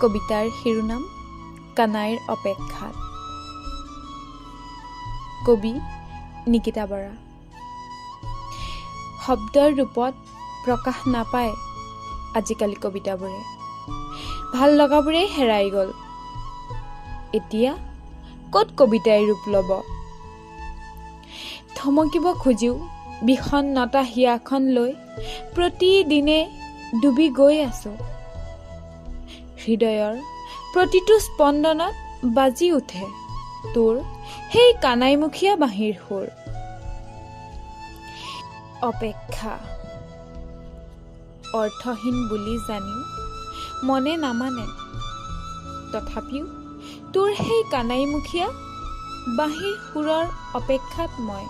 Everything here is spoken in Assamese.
কবিতাৰ শিৰোনাম কানাইৰ অপেক্ষাত। কবি নিকিতা বৰা। শব্দৰ ৰূপত প্ৰকাশ নাপায় আজিকালি কবিতাবোৰে, ভাল লগাবোৰেই হেৰাই গ'ল। এতিয়া ক'ত কবিতাই ৰূপ ল'ব? থমকিব খুজিও বিষণ্ণতা হিয়াখন লৈ প্ৰতিদিনে ডুবি গৈ আছো। হৃদয়ৰ প্ৰতিটো স্পন্দনত বাজি উঠে তোৰ সেই কানাইমুখীয়া বাঁহীৰ সুৰ। অপেক্ষা অৰ্থহীন বুলি জানিও মনে নামানে, তথাপিও তোৰ সেই কানাইমুখীয়া বাঁহীৰ সুৰৰ অপেক্ষাত মই